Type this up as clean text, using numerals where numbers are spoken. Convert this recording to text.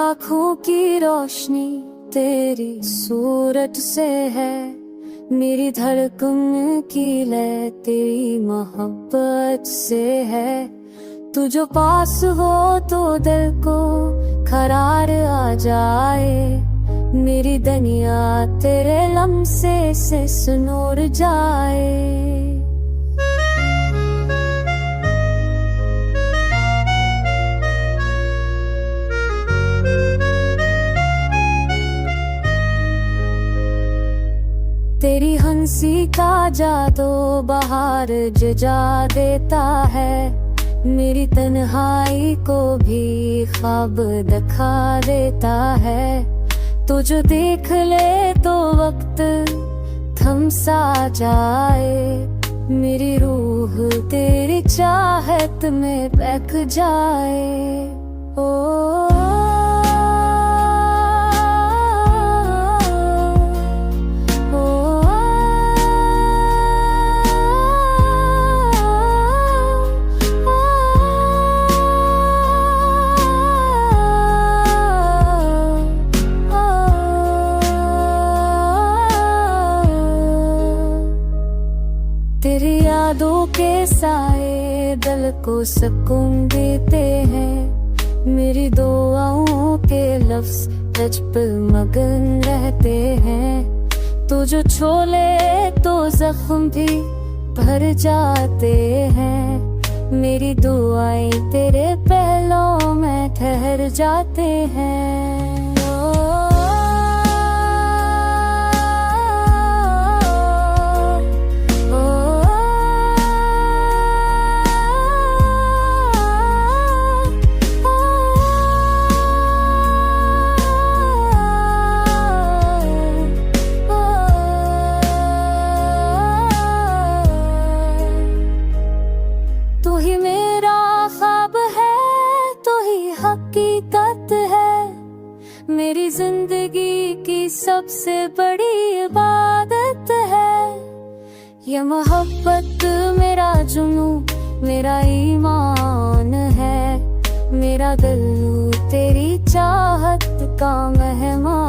आँखों की रोशनी तेरी सूरत से है, मेरी धड़कन की लय तेरी मोहब्बत से है। तू जो पास हो तो दिल को करार आ जाए, मेरी दुनिया तेरे लम्से से सुनूर जाए। तेरी हंसी का जादू बाहर जजा देता है, मेरी तन्हाई को भी ख्वाब दिखा देता है। तू जो देख ले तो वक्त थम सा जाए, मेरी रूह तेरी चाहत में बह जाए। ओ तेरी यादों के साए दिल को सुकून देते हैं, मेरी दुआओं के लफ्ज सच पर मगन रहते हैं। तू जो छोले तो जख्म भी भर जाते हैं, मेरी दुआएं तेरे पहलों में ठहर जाते हैं। तू ही मेरा ख्वाब है, तू ही हकीकत है, मेरी जिंदगी की सबसे बड़ी इबादत है। ये मोहब्बत मेरा जुनूं मेरा ईमान है, मेरा दिल तेरी चाहत का मेहमान।